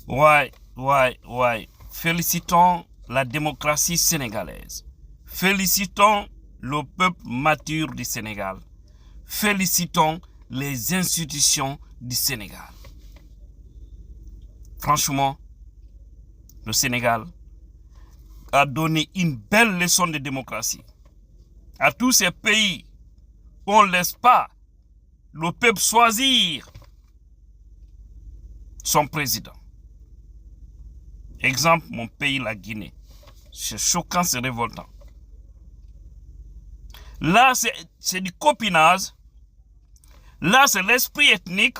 Ouais. Félicitons la démocratie sénégalaise. Félicitons le peuple mature du Sénégal. Félicitons les institutions du Sénégal. Franchement, le Sénégal a donné une belle leçon de démocratie. À tous ces pays où on ne laisse pas le peuple choisir son président. Exemple, mon pays, la Guinée. C'est choquant, c'est révoltant. Là, c'est du copinage. Là, c'est l'esprit ethnique.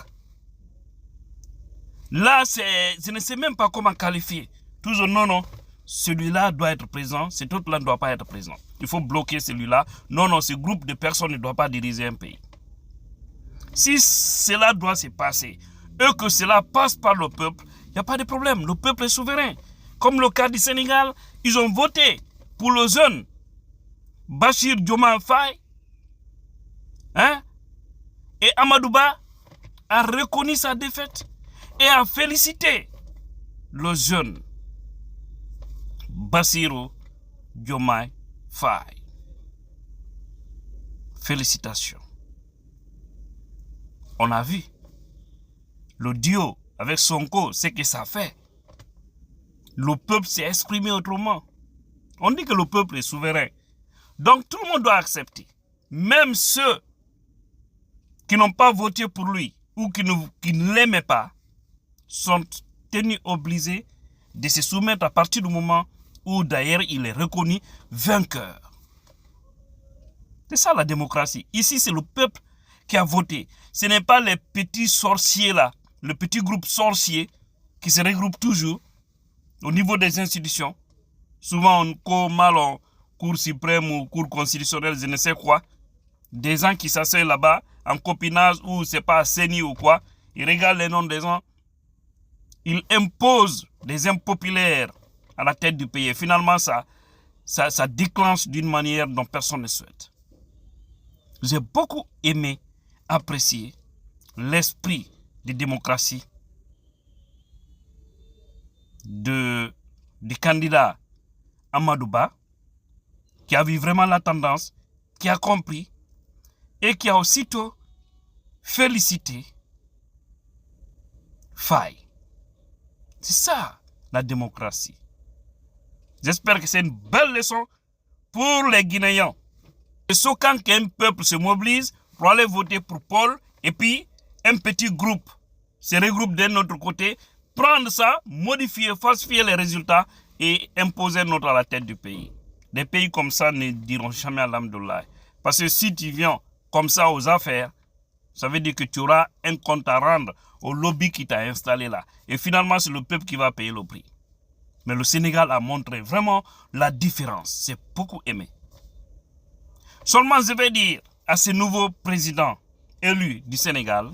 Là, je ne sais même pas comment qualifier. Toujours, non, celui-là doit être présent, cet autre-là ne doit pas être présent. Il faut bloquer celui-là. Non, ce groupe de personnes ne doit pas diriger un pays. Si cela doit se passer, et que cela passe par le peuple, il n'y a pas de problème. Le peuple est souverain. Comme le cas du Sénégal, ils ont voté pour le jeune Bachir Diomaye Faye. Et Amadouba a reconnu sa défaite et a félicité le jeune Bassirou Diomaye Faye. Félicitations. On a vu le duo avec Sonko, ce que ça fait. Le peuple s'est exprimé autrement. On dit que le peuple est souverain. Donc tout le monde doit accepter. Même ceux qui n'ont pas voté pour lui ou qui ne l'aimaient pas sont tenus obligés de se soumettre à partir du moment où d'ailleurs il est reconnu vainqueur. C'est ça la démocratie. Ici c'est le peuple qui a voté. Ce n'est pas les petits sorciers là, le petit groupe sorcier qui se regroupe toujours au niveau des institutions. Souvent on court mal en Cour suprême ou Cour constitutionnelle, je ne sais quoi. Des gens qui s'asseyent là-bas en copinage ou c'est pas CENI ou quoi. Ils regardent les noms des gens. Ils imposent des impopulaires à la tête du pays. Et finalement, ça déclenche d'une manière dont personne ne souhaite. J'ai beaucoup aimé, apprécié l'esprit de démocratie du candidat Amadouba, qui a vu vraiment la tendance, qui a compris et qui a aussitôt félicité Faye. C'est ça la démocratie. J'espère que c'est une belle leçon pour les Guinéens. C'est choquant qu'un peuple se mobilise pour aller voter pour Paul et puis un petit groupe se regroupe d'un autre côté, prendre ça, modifier, falsifier les résultats et imposer un autre à la tête du pays. Des pays comme ça ne diront jamais alhamdoulilah. Parce que si tu viens comme ça aux affaires, ça veut dire que tu auras un compte à rendre au lobby qui t'a installé là. Et finalement, c'est le peuple qui va payer le prix. Mais le Sénégal a montré vraiment la différence. C'est beaucoup aimé. Seulement, je vais dire à ce nouveau président élu du Sénégal,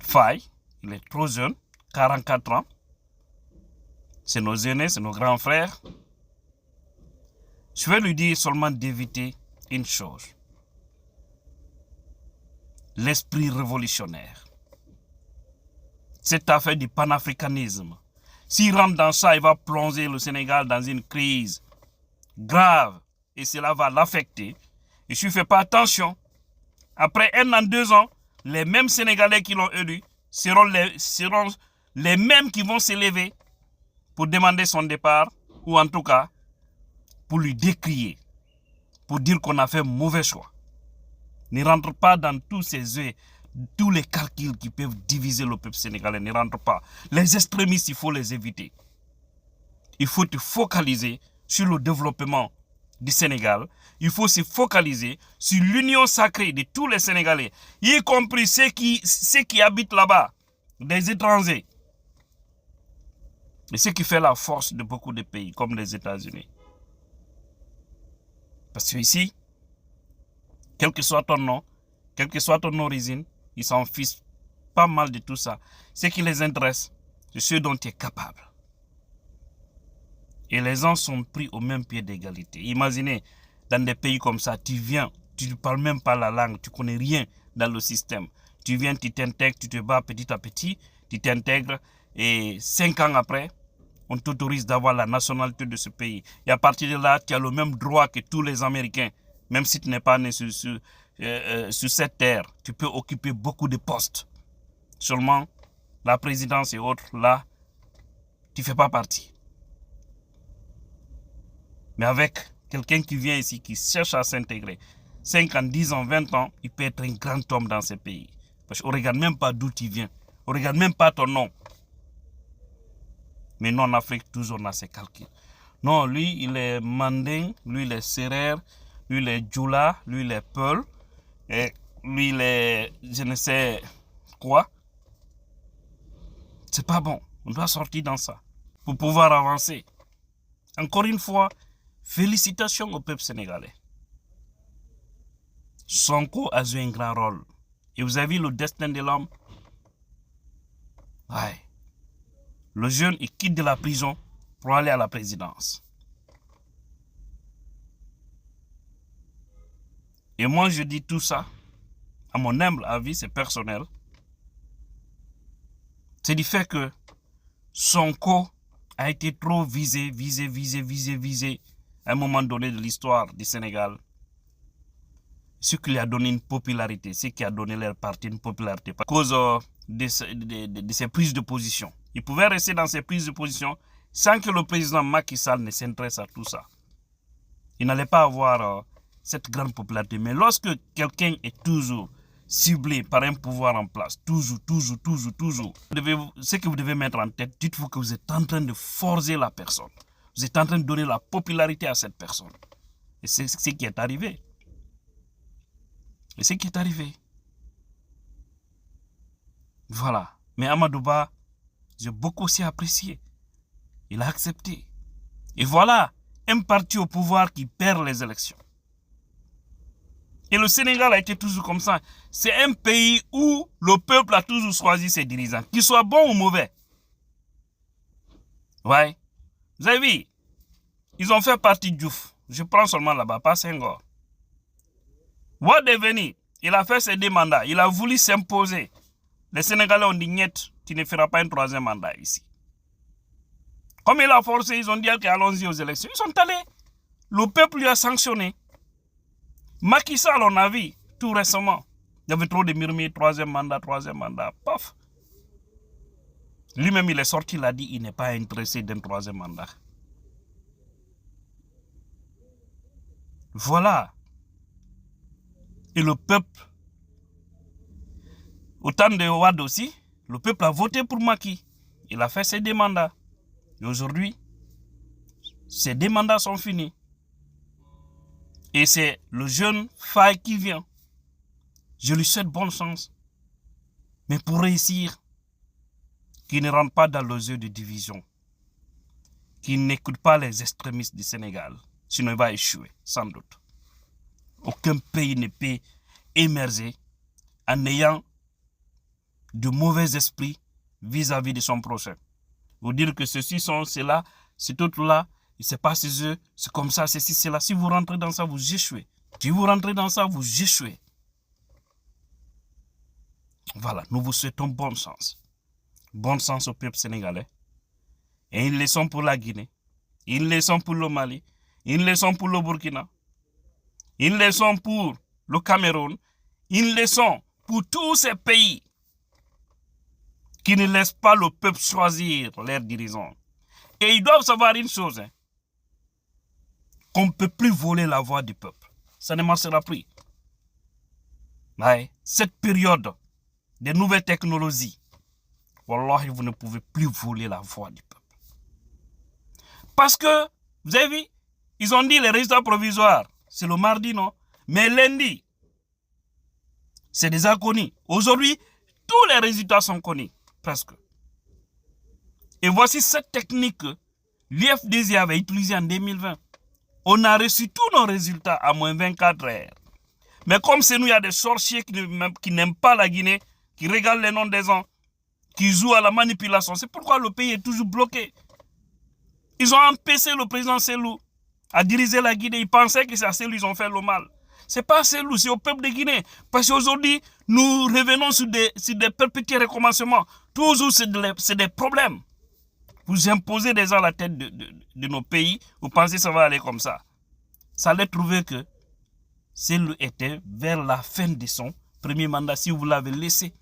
Faye, il est trop jeune, 44 ans. C'est nos aînés, c'est nos grands frères. Je vais lui dire seulement d'éviter une chose. L'esprit révolutionnaire. Cette affaire du panafricanisme. S'il rentre dans ça, il va plonger le Sénégal dans une crise grave. Et cela va l'affecter. Et si tu ne fais pas attention, après 1 an, 2 ans, les mêmes Sénégalais qui l'ont élu seront les mêmes qui vont s'élever pour demander son départ, ou en tout cas, pour lui décrier, pour dire qu'on a fait un mauvais choix. Ne rentre pas dans tous ces jeux, tous les calculs qui peuvent diviser le peuple sénégalais. Ne rentre pas. Les extrémistes, il faut les éviter. Il faut te focaliser sur le développement du Sénégal. Il faut se focaliser sur l'union sacrée de tous les Sénégalais, y compris ceux qui habitent là-bas, des étrangers. Et ce qui fait la force de beaucoup de pays, comme les États-Unis. Parce que ici, quel que soit ton nom, quelle que soit ton origine, ils s'en fichent pas mal de tout ça. Ce qui les intéresse, c'est ce dont tu es capable. Et les gens sont pris au même pied d'égalité. Imaginez, dans des pays comme ça, tu viens, tu ne parles même pas la langue, tu ne connais rien dans le système. Tu viens, tu t'intègres, tu te bats petit à petit, tu t'intègres et 5 ans après, on t'autorise d'avoir la nationalité de ce pays. Et à partir de là, tu as le même droit que tous les Américains, même si tu n'es pas né sur cette terre. Tu peux occuper beaucoup de postes. Seulement, la présidence et autres, là, tu ne fais pas partie. Mais avec quelqu'un qui vient ici, qui cherche à s'intégrer, 5 ans, 10 ans, 20 ans, il peut être un grand homme dans ce pays. Parce qu'on ne regarde même pas d'où tu viens. On ne regarde même pas ton nom. Mais nous, en Afrique, toujours, on a ces calculs. Non, lui, il est Manding, lui, il est Serer, lui, il est Djoula, lui, il est Peul, et lui, il est je ne sais quoi. C'est pas bon. On doit sortir dans ça pour pouvoir avancer. Encore une fois, félicitations au peuple sénégalais. Sonko a joué un grand rôle. Et vous avez vu le destin de l'homme? Ouais. Le jeune, il quitte de la prison pour aller à la présidence. Et moi, je dis tout ça, à mon humble avis, c'est personnel. C'est du fait que Sonko a été trop visé à un moment donné de l'histoire du Sénégal. Ce qui lui a donné une popularité, ce qui a donné leur parti une popularité, à cause de ses prises de position. Il pouvait rester dans ses prises de position sans que le président Macky Sall ne s'intéresse à tout ça. Il n'allait pas avoir cette grande popularité. Mais lorsque quelqu'un est toujours ciblé par un pouvoir en place, toujours, ce que vous devez mettre en tête, dites-vous que vous êtes en train de forcer la personne. Vous êtes en train de donner la popularité à cette personne. Et c'est ce qui est arrivé. Et ce qui est arrivé. Voilà. Mais Amadouba, j'ai beaucoup aussi apprécié. Il a accepté. Et voilà, un parti au pouvoir qui perd les élections. Et le Sénégal a été toujours comme ça. C'est un pays où le peuple a toujours choisi ses dirigeants, qu'ils soient bons ou mauvais. Ouais. Vous avez vu, ils ont fait partie du Diouf. Je prends seulement là-bas, pas Senghor. Wade est venu, il a fait ses 2 mandats, il a voulu s'imposer. Les Sénégalais ont dit, niet, tu ne feras pas un 3e mandat ici. Comme il a forcé, ils ont dit, allons-y aux élections. Ils sont allés. Le peuple lui a sanctionné. Macky Sall, on a vu, tout récemment. Il y avait trop de murmures, 3e mandat, paf. Lui-même, il est sorti, il a dit, il n'est pas intéressé d'un 3e mandat. Voilà. Et le peuple, au temps de Wade aussi, le peuple a voté pour Macky. Il a fait ses 2 mandats. Et aujourd'hui, ces 2 mandats sont finis. Et c'est le jeune Faye qui vient. Je lui souhaite bonne chance. Mais pour réussir, qu'il ne rentre pas dans le jeu de division. Qu'il n'écoute pas les extrémistes du Sénégal. Sinon, il va échouer, sans doute. Aucun pays ne peut émerger en ayant de mauvais esprits vis-à-vis de son prochain. Vous dire que ceux-ci sont cela, cet autre-là, c'est pas ces eux, c'est comme ça, ceci, cela. Si vous rentrez dans ça, vous échouez. Si vous rentrez dans ça, vous échouez. Voilà, nous vous souhaitons bonne chance. Bonne chance au peuple sénégalais. Et une leçon pour la Guinée. Une leçon pour le Mali. Une leçon pour le Burkina. Une leçon pour le Cameroun. Une leçon pour tous ces pays qui ne laissent pas le peuple choisir leurs dirigeants. Et ils doivent savoir une chose, hein, qu'on ne peut plus voler la voix du peuple. Ça ne marchera plus. Ouais. Cette période des nouvelles technologies, Wallah, vous ne pouvez plus voler la voix du peuple. Parce que, vous avez vu, ils ont dit les résultats provisoires, c'est le mardi, non? Mais lundi, c'est déjà connu. Aujourd'hui, tous les résultats sont connus, presque. Et voici cette technique que l'IFDZ avait utilisée en 2020. On a reçu tous nos résultats à moins 24 heures. Mais comme c'est nous, il y a des sorciers qui n'aiment pas la Guinée, qui regardent les noms des gens, qui jouent à la manipulation. C'est pourquoi le pays est toujours bloqué. Ils ont empêché le président Selou à diriger la Guinée. Ils pensaient que c'est à Selou qu'ils ont fait le mal. Ce n'est pas à Selou, c'est au peuple de Guinée. Parce qu'aujourd'hui, nous revenons sur des perpétuels recommencements. Toujours, c'est des problèmes. Vous imposez des gens à la tête de nos pays, vous pensez que ça va aller comme ça. Ça allait trouver que s'il était vers la fin de son premier mandat, si vous l'avez laissé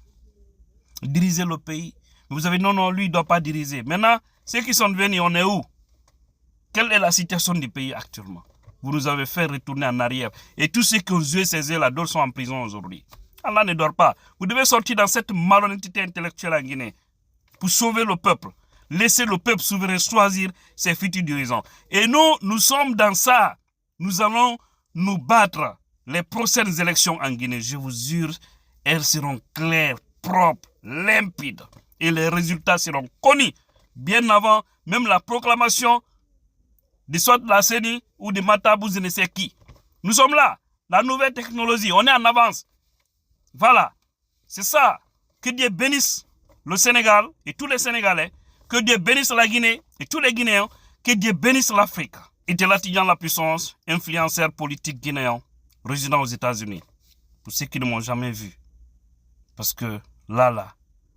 diriger le pays, vous avez dit non, lui, il ne doit pas diriger. Maintenant, ceux qui sont venus, on est où? Quelle est la situation du pays actuellement? Vous nous avez fait retourner en arrière. Et tous ceux qui ont joué ces jeux-là, d'autres sont en prison aujourd'hui. Allah ne dort pas. Vous devez sortir dans cette malhonnêteté intellectuelle en Guinée pour sauver le peuple. Laisser le peuple souverain choisir ses futurs dirigeants. Et nous sommes dans ça. Nous allons nous battre. Les prochaines élections en Guinée, je vous jure, elles seront claires, propres, limpides. Et les résultats seront connus bien avant même la proclamation de soit de la CENI ou de Matabou, je ne sais qui. Nous sommes là. La nouvelle technologie, on est en avance. Voilà. C'est ça. Que Dieu bénisse le Sénégal et tous les Sénégalais. Que Dieu bénisse la Guinée et tous les Guinéens. Que Dieu bénisse l'Afrique. Et de l'Atidjan la puissance, influenceur politique guinéen, résident aux États-Unis. Pour ceux qui ne m'ont jamais vu. Parce que là,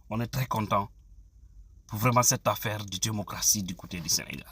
on est très content pour vraiment cette affaire de démocratie du côté du Sénégal.